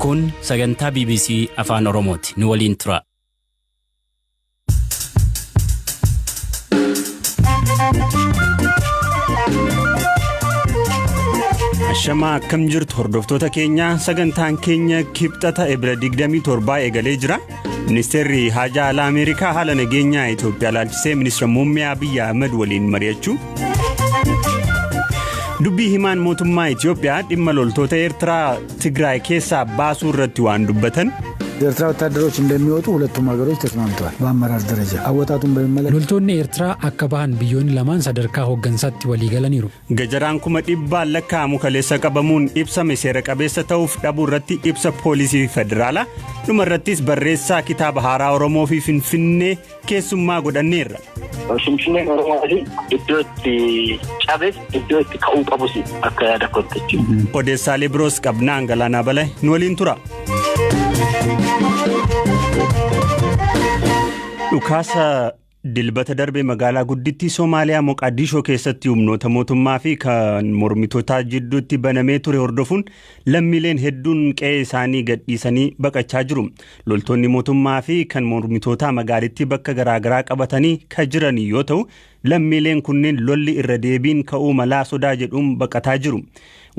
Kun sagantaa BBC Afaan Oromooti. Nu waliin tura. Ashama akkam jirtu hordoftoota keenya, sagantaan keenya kibxata Ebila 27 eegalee jira. Ministeerri Haajaa Alaa Ameerikaa haala nageenyaa Itoophiyaa ilaalchisee ministeera muummee Abiy Ahmed waliin mari'achuu. Dubbii himaan mootummaa Itoophiyaa dhimma loltoota Eertiraa Tigraay keessaa baasuu irratti waan dubbatan. የኤርትራ ወታደሮች እንደሚወጡ ሁለቱም ሀገሮች ተስማምተዋል በአመራር ደረጃ አወጣጡን በሚመለከት ሎልቶonni ኤርትራ akka bahan biyyoonni lamaan sadarkaa hoggansaatti walii galaniiru. Gajaraan kuma dhibbaan lakkaa'amu kaleessa qabamuun ibsame seera qabeessa ta'uuf dhabuu irratti ibsa poolisii federaalaa dhuma irrattis barreessaa kitaaba haaraa Oromoo fi Finfinnee keessummaa godhanneerra. Finfinneen Oromoo iddootti cabe iddootti ka'uu qabus akka yaada kotteetti. Odeessaalee biroos qabnaan Galaanaa Balaa nu waliin tura. Dhukaasa dilbata darbe magaalaa guddittii Soomaaliyaa Moqaadishoo keessatti humnoota mootummaa fi kan mormitootaa jidduutti banamee ture hordofuun lammiileen hedduun qe'ee isaanii gadhiisanii baqachaa jiru. Loltoonni mootummaa fi kan mormitootaa magaalittii bakka garaagaraa qabatanii kan jiran yoo ta'u, lammiileen kunneen lolli irra deebiin ka'uu malaa sodaa jedhuun baqataa jiru.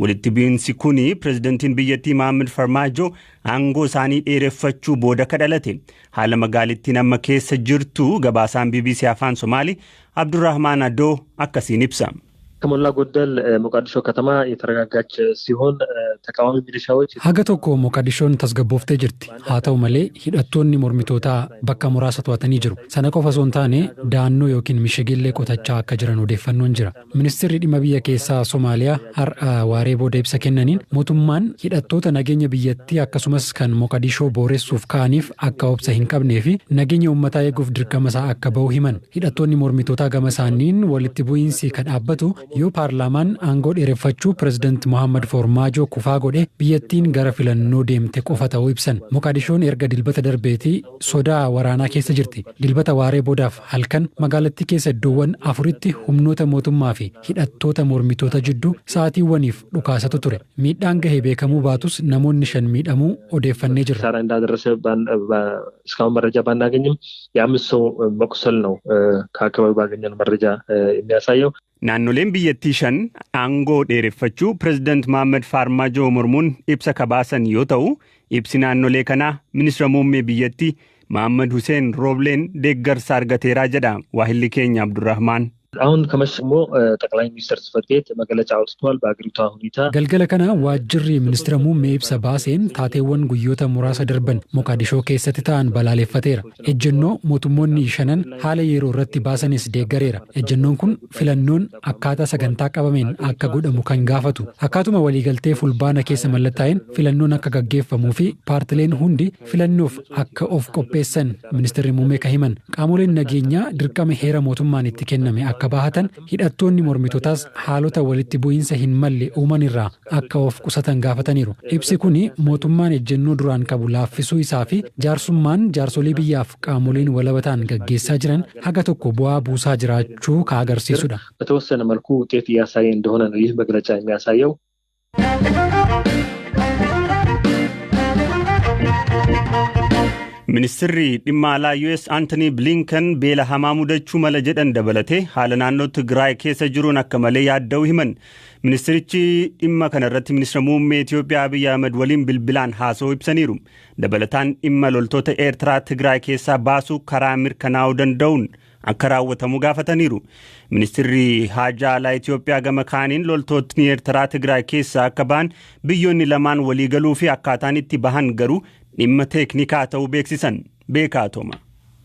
Walitti bu'iinsi kuni pirezidantiin biyyattii Mohaammed Farmaajo aangoo isaanii dheereffachuu booda kadhalate. Haala magaalittiin amma keessa jirtu gabaasaan BBC Afaan Somaalii Abdurrahmaan Adoo akkasiin ibsa. ከሞላ ጎደል ሞቃዲሾ ከተማ የተረጋጋች ሲሆን ተቃዋሚ ሚሊሻዎች haga tokko Moqaadishoon tasgabbooftee jirti. haa ta'u malee hidhattoonni mormitootaa bakka muraasa to'atanii jiru. Sana qofa osoo hin taane daannoo yookiin mishigeellee qotachaa akka jiran odeeffannoon jira. Ministeerri dhimma biyya keessaa Soomaaliyaa har'a waaree booda ibsa kennaniin mootummaan hidhattoota nageenya biyyattii akkasumas kan Moqaadishoo booressuuf ka'aniif akka obsa hin qabnee fi nageenya uummataa eeguuf dirqama isaa akka bahu himan. Hidhattoonni mormitootaa gama isaaniin walitti bu'iinsi kan dhaabbatu yoo paarlaamaan aangoo dheereffachuu pirezidaant Mohaammed Farmaajo kufaa godhe biyyattiin gara filannoo deemte qofa ta'uu ibsan. Moqaadishoon erga dilbata darbeetii sodaa waraanaa keessa jirti. Dilbata waaree boodaaf halkan magaalattii keessa iddoowwan 4tti humnoota mootummaa fi hidhattoota mormitoota jidduu sa'aatiiwwaniif dhukaasatu ture. Miidhaan gahee beekamuu baatus namoonni 5 miidhamuu odeeffannee jirra. ሳራ እንዳደረሰ እስካሁን መረጃ ባናገኝም የአምስት ሰው መቁሰል ነው ከአካባቢው ባገኘን መረጃ የሚያሳየው. Naannoleen biyyattii 5 aangoo dheereffachuu pirezidaant Mohaammed Farmaajo mormuun ibsa kabaasan yoo ta'u, ibsi naannolee kanaa ministeera muummee biyyattii Mohaammed Hussein Roobleen deeggarsa argateeraa jedha waahilli keenya Abdurrahmaan. አሁን ከመሸሞ ጠቅላይ ሚኒስትር ጽሕፈት ቤት መግለጫ አውጥቷል በአገሪቷ ሁኔታ galgala kana waajjirri ministeera muummee ibsa baaseen taateewwan guyyoota muraasa darban Moqaadishoo keessatti ta'an balaaleffateera. Ejjennoo mootummoonni 5 haala yeroo irratti baasanis deeggareera. Ejjennoon kun filannoon akkaataa sagantaa qabameen akka godhamu kan gaafatu. Akkaatuma waliigaltee fulbaana keessa mallattaa'een filannoon akka gaggeeffamuu fi paartileen hundi filannoof akka of qopheessan ministeerri muummee kahiman. Qaamoleen nageenyaa dirqama heera mootummaan itti kenname akka bahatan hidhattoonni mormitootaas haalota walitti bu'iinsa hin malle uuman irraa akka of qusatan gaafataniiru. Ibsi kuni mootummaan ejjennoo duraan qabu laaffisuu isaa fi jaarsummaan jaarsolii biyyaaf qaamoleen walabataan gaggeessaa jiran haga tokko bu'aa buusaa jiraachuu ka agarsiisudha. በተወሰነ መልኩ ውጤት እያሳየ እንደሆነ ነው ይህ መግለጫ የሚያሳየው። Ministeerri dhimma alaa US Anthony Blinken beela hamaa mudachuu mala jedhan dabalatee haala naannoo Tigraay keessa jiruun akka malee yaadda'uu himan. Ministeerichi dhimma kana irratti ministeera muummee Itoophiyaa Abiy Ahmed waliin bilbilaan haasoo ibsaniiru. Dabalataan dhimma loltoota Eertiraa Tigraay keessaa baasuu karaa mirkanaa'uu danda'uun akka raawwatamu gaafataniiru. Ministeerri Haajaa Alaa Itoophiyaa gama kaaniin loltootni Eertiraa Tigraay keessaa akka bahan biyyoonni lamaan walii galuu fi akkaataan itti bahan garuu dhimma teeknikaa ta'uu beeksisan. Beekaatoma.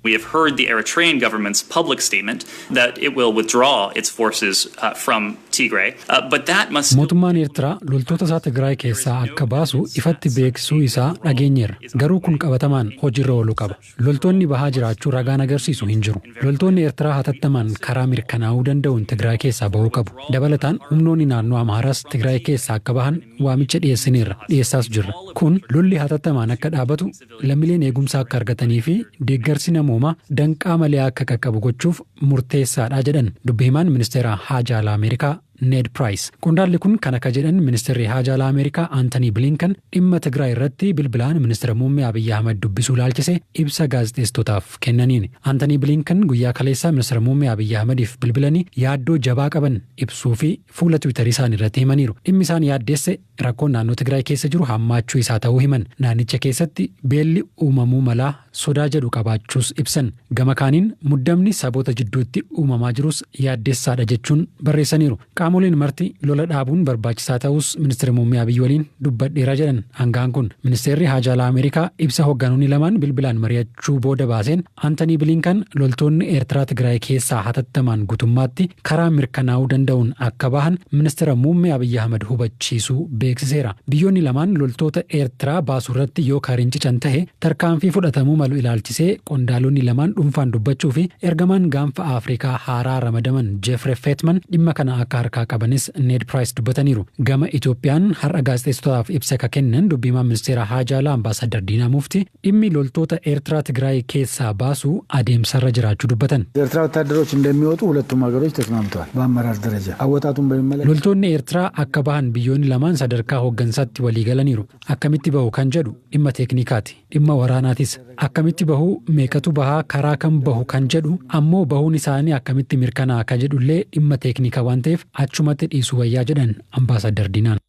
We have heard the Eritrean government's public statement that it will withdraw its forces from Tigray, but that must... Mootummaan Eertiraa loltoota isaa Tigraay keessaa akka baasu ifatti beeksisuu isaa dhageenyeerra. Garuu kun qabatamaan hojiirra ooluu qaba. Loltoonni bahaa jiraachuu ragaan agarsiisu hin jiru. Loltoonni Eertiraa hatattamaan karaa mirkanaa'uu danda'uun Tigraay keessaa bahuu qabu. Dabalataan humnoonni naannoo Amaaraas Tigraay keessaa akka bahan waamicha dhiyeessaas jirra. Kun lolli hatattamaan akka dhaabatu lammiileen eegumsaa akka argatanii fi deeggarsi namoomaa danqaa malee akka qaqqabu gochuuf murteessaadha jedhan dubbi himaan ministeera Haajaa Alaa Ameerikaa Ned Price. Qondaalli kun kan akka jedhan ministeerri haajaa alaa Ameerikaa Anthony Blinken dhimma Tigraay irratti bilbilaan ministeera muummee Abiy Ahmed dubbisuu ilaalchise ibsa gaazexeessitootaaf kennaniin. Anthony Blinken guyyaa kaleessaa ministeera muummee Abiy Ahmediif bilbilanii yaaddoo jabaa qaban ibsuu fi fuula Tiwiitarii isaanii irratti himaniiru. Dhimmi isaan yaaddeesse rakkoon naannoo Tigraay keessa jiru hammaachuu isaa ta'uu himan. Naannicha keessatti beelli uumamuu malaa sodaa jedhu qabaachuus ibsan. Gama kaaniin muddamni saboota jidduutti uumamaa jirus yaaddeessaadha jechuun barreessaniiru. Qaamoleen marti lola dhaabuun barbaachisaa ta'us ministeera muummee Abiy waliin dubbadheera jedhan hangaan kun. Ministeerri haajaa alaa Ameerikaa ibsa hoogganoonni lamaan bilbilaan mari'achuu booda baaseen Anthony Blinken loltoonni Eertiraa Tigraay keessaa hatattamaan guutummaatti karaa mirkanaa'uu danda'uun akka bahan ministeera muummee Abiy Ahmed hubachiisuu beeksiseera. Biyyoonni lamaan loltoota Eertiraa baasuu irratti yoo karincican ta'e tarkaanfii fudhatamuu malu ilaalchisee qondaalonni lamaan dhuunfaan dubbachuu fi ergamaan gaanfa Afrikaa haaraa ramadaman Jeffrey Feltman dhimma kana akka harkaa qabanis Ned Price dubbataniiru. Gama Itoophiyaan har'a gaazexeessitootaaf ibsa ka kennan dubbimaan ministeera haajaa alaa ambaasadar Diinaa Mufti dhimmi loltoota Eertiraa Tigraay keessaa baasuu adeemsarra jiraachuu dubbatan. የኤርትራ ወታደሮች እንደሚወጡ ሁለቱም ሀገሮች ተስማምተዋል በአመራር ደረጃ አወጣጡን በሚመለከት loltoonni Eertiraa akka bahan biyyoonni lamaan sadarkaa hooggansaatti walii galaniiru. Akkamitti bahu kan jedhu dhimma teeknikaati. Dhimma waraanaatis akkamitti bahu meeqatu bahaa karaa kan bahu kan jedhu ammoo bahuun isaanii akkamitti mirkanaa'a ka jedhullee dhimma teeknika waan ta'eef achumatti dhiisuu wayyaa jedhan ambaasadar Diinaan.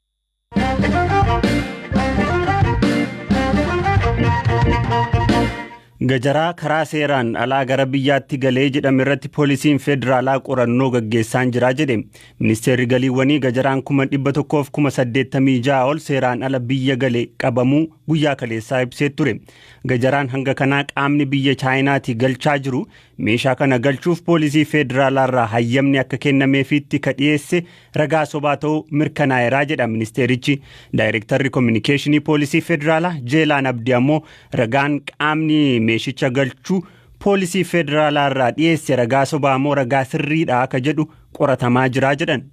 Gajaraa karaa seeraan alaa gara biyyaatti galee jedhame irratti poolisiin federaalaa qorannoo gaggeessaan jira jedhe. Ministeerri galiiwwanii gajaraan 186,086 ol seeraan ala biyya galee qabamuu guyyaa kaleessaa ibsee ture. Gajaraan hanga kanaa qaamni biyya Chaayinaatti galchaa jiru meeshaa kana galchuuf poolisii federaalaa irraa hayyamni akka kennameefiitti ka dhiyeesse ragaa sobaa ta'uu mirkanaa'eeraa jedha ministeerichi. Daayirektarri koominikeeshinii poolisii federaalaa Jeelaan Abdii ammoo ragaan qaamni meeshicha galchuu poolisii federaalaa irraa dhiyeesse ragaa sobaa moo ragaa sirriidha akka jedhu qoratamaa jira jedhan.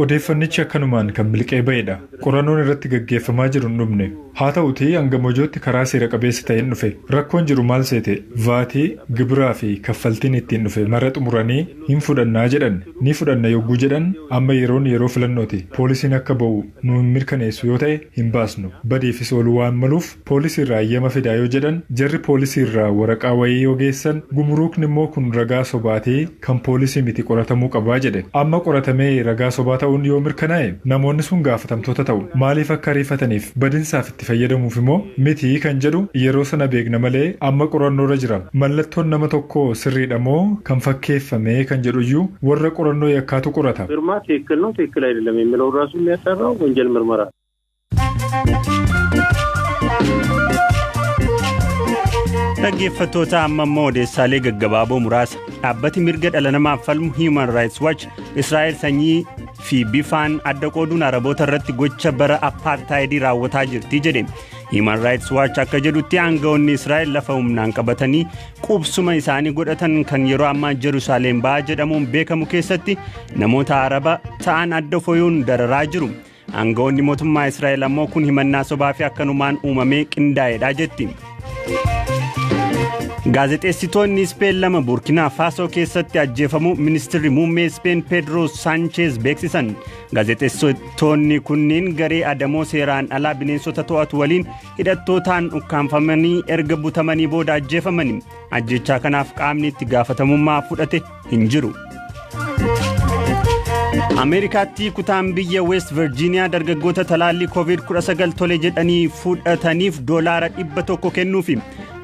Odeeffannichi akkanumaan kan milqee ba'edha. Qorannoon irratti gaggeeffamaa jiru hin dhumne. Haa ta'utii hanga moojootti karaa seera qabeessa ta'een dhufe. Rakkoon jiru maal seete? Vaatii, gibiraa fi kaffaltiin ittiin dhufe mara xumuranii hin fudhannaa jedhan. Ni fudhanna yogguu jedhan amma yeroon yeroo filannooti. Poolisiin akka ba'u nu hin mirkaneessu yoo ta'e hin baasnu. Badiifis ooluu waan maluuf poolisii irraa hayyama fidaa yoo jedhan jarri poolisii irraa waraqaa wayii yoo geessan gumuruukni immoo kun ragaa sobaatii kan poolisii miti qoratamuu qabaa jedhe. Amma qoratamee ragaa sobaa ta'uun yoo mirkanaa'e namoonni sun gaafatamtoota ta'u. Maaliif akka ariifataniif badinsaaf itti fayyadamuuf immoo miti kan jedhu yeroo sana beekna malee amma qorannoorra jira. Mallattoon nama tokkoo sirriidha moo kan fakkeeffame kan jedhu iyyuu warra qorannoo yakkaatu qorata. Firmaa ትክክል ነው ትክክል አይደለም የሚለው ራሱ የሚያሰራው ወንጀል ምርመራ Dhaggeeffattoota amma immoo odeessaalee gaggabaaboo muraasa. Dhaabbati mirga dhala namaaf falmu Human Rights Watch Israa'el sanyii fi bifaan adda qooduun Araboota irratti gocha bara apartaayidii raawwataa jirti jedhe. Human Rights Watch akka jedhutti aangawoonni Israa'el lafa humnaan qabatanii qubsuma isaanii godhatan kan yeroo ammaa Jerusalem ba'aa jedhamuun beekamu keessatti namoota Araba ta'an adda foyuun dararaa jiru. Aangawoonni mootummaa Israa'el ammoo kun himannaa sobaa fi akkanumaan uumamee qindaa'edha jetti. Gaazexeessitoonni Speen lama Burkina Faso keessatti ajjeefamuu ministeerri muummee Speen Pedro Sanchez beeksisan. Gaazexeessitoonni kunniin garee adamoo seeraan alaa bineensota to'atu waliin hidhattootaan ukkaanfamanii erga butamanii booda ajjeefamani. Ajjechaa kanaaf qaamni itti gaafatamummaa fudhate hin jiru. Ameerikaatti kutaan biyya West Virginia dargaggoota talaallii COVID-19 tole jedhanii fudhataniif $100 kennuufi.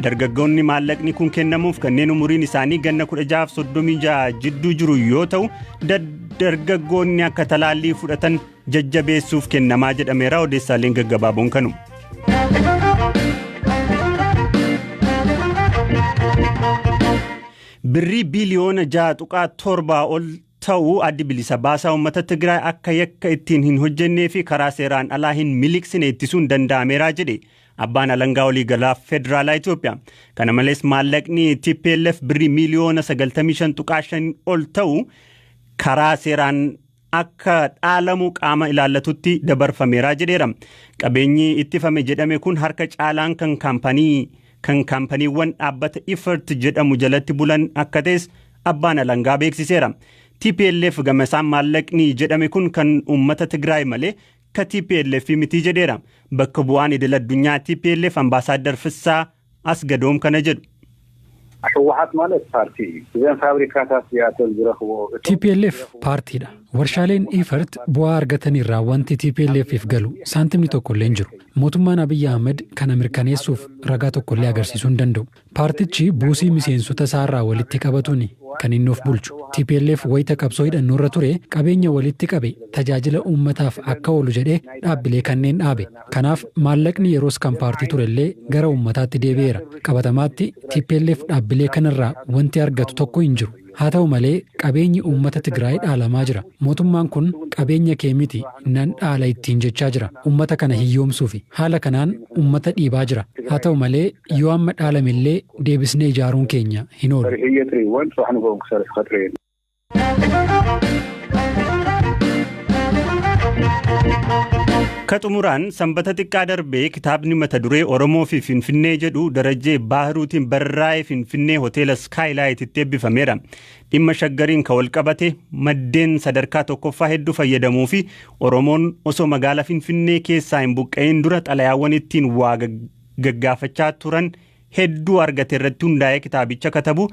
Dargaggoonni maallaqni kun kennamuuf kanneen umuriin isaanii ganna 16-36 jidduu jiru yoo ta'u dargaggoonni akka talaallii fudhatan jajjabeessuuf kennamaa jedhameera. Odeessaaleen gaggabaaboon kanu. Birrii biliyoona 6.7 ol ta'uu addi bilisa baasaa uummata Tigraay akka yakka ittiin hin hojjennee fi karaa seeraan alaa hin miliqsine ittisuun danda'ameera jedhe abbaan alangaa waliigalaa federaalaa Itoophiyaa. Kana malees maallaqni TPLF birrii miliyoona 95.5 ol ta'uu karaa seeraan akka dhaalamu qaama ilaallatutti dabarfameera jedheera. Qabeenyi ittifame jedhame kun harka caalaan kan kaampaniiwwan dhaabbata Effort jedhamu jalatti bulan akka ta'es abbaan alangaa beeksiseera. TPLF gamasaan maallaqni jedhame kun kan uummata Tigraay malee ka TPLF miti jedheera. Bakka bu'aan idil addunyaa TPLF ambaasaadar Fissaa Asgadoom kana jedhu. TPLF paartiidha. Warshaaleen Ifart bu'aa argataniirraa wanti TPLFif galu saantimni tokkollee hin jiru. Mootummaan Abiyyi Ahmed kana mirkaneessuuf ragaa tokkollee agarsiisuu hin danda'u. Paartichi buusii miseensota isaarraa walitti qabatuun kan inni of bulchu. TPLF wayita qabsoo hidhannoorra ture qabeenya walitti qabe tajaajila uummataaf akka oolu jedhee dhaabbilee kanneen dhaabe. Kanaaf maallaqni yeroos kan paartii turellee gara uummataatti deebi'eera. Qabatamaatti TPLF dhaabbilee kanarraa wanti argatu tokko hin jiru. Haa ta'u malee qabeenyi uummata Tigraay dhaalamaa jira. Mootummaan kun qabeenya kee miti nan dhaala ittiin jechaa jira. Uummata kana hiyyoomsuufi haala kanaan uummata dhiibaa jira. Haa ta'u malee yoo amma dhaalamillee deebisnee ijaaruun keenya hin oolu. Kaxumuraan sanbata xiqqaa darbee kitaabni mata duree Oromoo fi Finfinnee jedhu Darajjee Baahiruutiin barraa'ee Finfinnee hoteela Skylight'tti eebbifameera. Dhimma shaggariin kan wal qabate maddeen sadarkaa tokkoffaa hedduu fayyadamuu fi Oromoon osoo magaalaa Finfinnee keessaa hin buqqa'in dura xalayaawwan ittiin waa gaggaafachaa turan hedduu argate irratti hundaa'ee kitaabicha katabu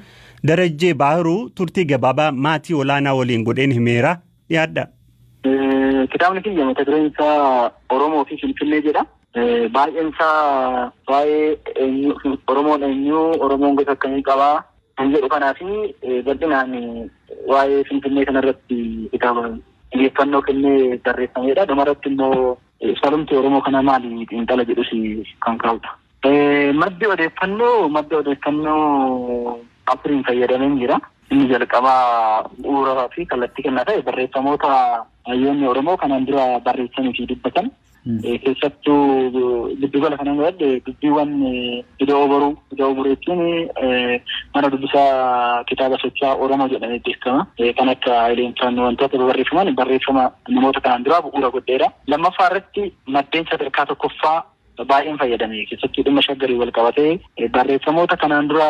Darajjee Baahiruu turtii gabaabaa maatii olaanaa waliin godheen himeera dhiyaadha. Kitaabni kiyya mata dureen isaa Oromoo fi Finfinnee jedha. Baay'een isaa waa'ee Oromoon eenyu, Oromoon gosa akkamii qabaa kan jedhu kanaa fi bal'inaan waa'ee Finfinnee kanarratti kitaaba xiyyeeffannoo kennee barreeffamedha. Dhumarratti immoo salumti Oromoo kana maali xiinxala jedhus kan kaa'udha. Maddi odeeffannoo afuriin fayyadameen jira. Inni jalqabaa bu'uuraa fi kallattii kennaa ta'e barreeffamoota hayyoonni Oromoo kanaan dura barreessanii fi dubbatan. Keessattuu giddugala kanaan godhadhe dubbiiwwan Ida'oo Boruu jechuun mana dubbisaa kitaaba socho'aa Oromoo jedhamee beekama. Kan akka ileenfaan wantoota barreeffaman barreeffama namoota kanaan dura bu'uura godheera. Lammaffaa irratti maddeen sadarkaa tokkoffaa baay'een fayyadame. Keessattuu dhimma shaggarii wal qabatee barreeffamoota kanaan dura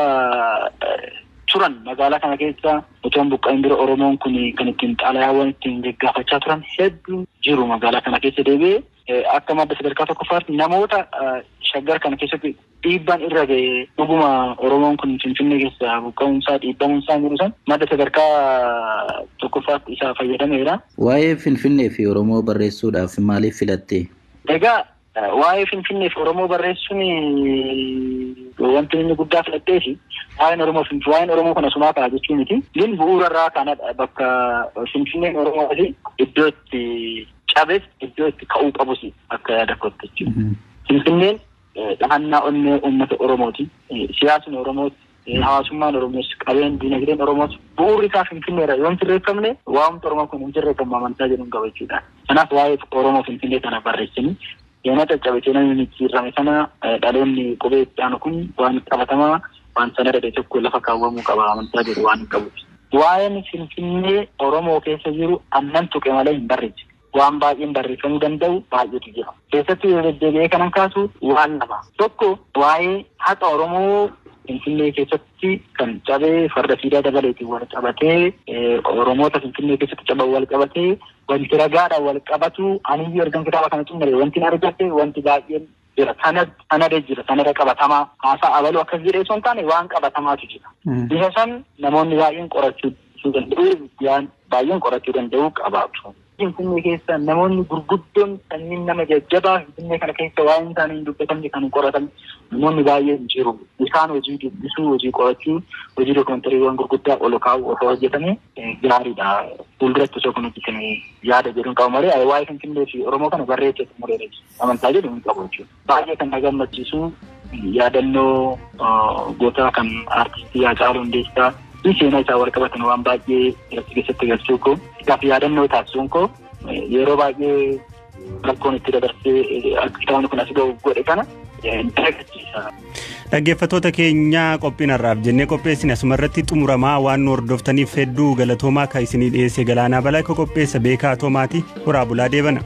turan magaalaa kana keessa otoo buqqa'in dura Oromoon kun kan ittiin xalayaawwan ittiin gaggaafachaa turan hedduu jiru magaalaa kana keessa deebi'ee akka madda sadarkaa tokkoffaatti namoota shaggar kana keessatti dhiibbaan irra ga'e dhuguma Oromoon kun Finfinnee keessa buqqa'uunsaa dhiibbamuunsaa jiru san madda sadarkaa tokkoffaatti isaa fayyadameera. Waa'ee Finfinnee fi Oromoo barreessuudhaaf maaliif filatte? Egaa waa'ee Finfinnee fi Oromoo barreessuun wanti inni guddaa filattee fi waa'een Oromoo kana sumaa ka'a jechuun miti. Din bu'uurarraa kanadha bakka Finfinneen Oromoo fi iddoo itti cabes iddoo itti ka'uu qabus akka yaada kootti jechuudha. Finfinneen dhahannaa onnee uummata Oromooti. Siyaasni Oromooti. Hawaasummaan Oromoos qabeen dinagdeen Oromoos bu'uurri isaa Finfinneedha. Yoo hin sirreeffamne waa'umti Oromoo kun hin sirreeffamu amantaa jedhuun qaba jechuudha. Kanaaf waa'ee Oromoo Finfinnee kana barreessanii yoona caccabee namni micciirrame sana dhaloonni qubee itti aanu kun waan qabatamaa waan sana dhadhee tokko lafa kaawwamuu qaba amantaa jedhu waan qabuuf. Waa'een Finfinnee Oromoo keessa jiru annan tuqe malee hin barreessu. Waan baay'een barreeffamuu danda'u baay'eetu jira. Keessattuu yoo deddeebi'ee kanan kaasu waan lama. Tokko waa'ee haqa Oromoo Finfinnee keessatti kan cabee farda siidaa dabaleetiin wal qabatee Oromoota Finfinnee keessatti caban wal qabatee wanti ragaadhaan wal qabatu aniyyuu ergan kitaaba kana xumure wanti argate wanti baay'een jira. Sanada qabatamaa haasaa abaluu akkas jedhee osoo hin taane waan qabatamaatu jira. Isa san namoonni baay'een qorachuu danda'u qabaatu. Finfinnee keessa namoonni gurguddoon sanyiin nama jajjabaa Finfinnee kana keessa waa'een isaanii hin dubbatamne kan qoratan namoonni baay'een jiru. Isaan hojii dubbisuu, hojii qorachuu, hojii dookumantariiwwan gurguddaa ol kaa'uu osoo hojjetame gaariidha. Fuulduratti osoo kunuutti kan yaada jedhuun qabu malee waa'ee Finfinnee fi Oromoo kana barreessatu mureereeti. Amantaa jedhu hin qabu jechuudha. Baay'ee kan na gammachiisu yaadannoo goota kan aartistii Haacaaluu Hundeessaa seenaa isaa wal qabatan waan baay'ee irratti keessatti galchuu koo isaaf yaadannoo taasisuun koo yeroo baay'ee rakkoon itti dabarsee akka kitaabni kun as ga'u godhe kana dagachiisa. Dhaggeeffattoota keenya qophiinarraaf jennee qopheessine asumarratti xumuramaa waan nu hordoftaniif hedduu galatoomaa kan isinii dhiyeesse Galaanaa Balaa akka qopheessa Beekaa Toomaati horaa bulaa deebana.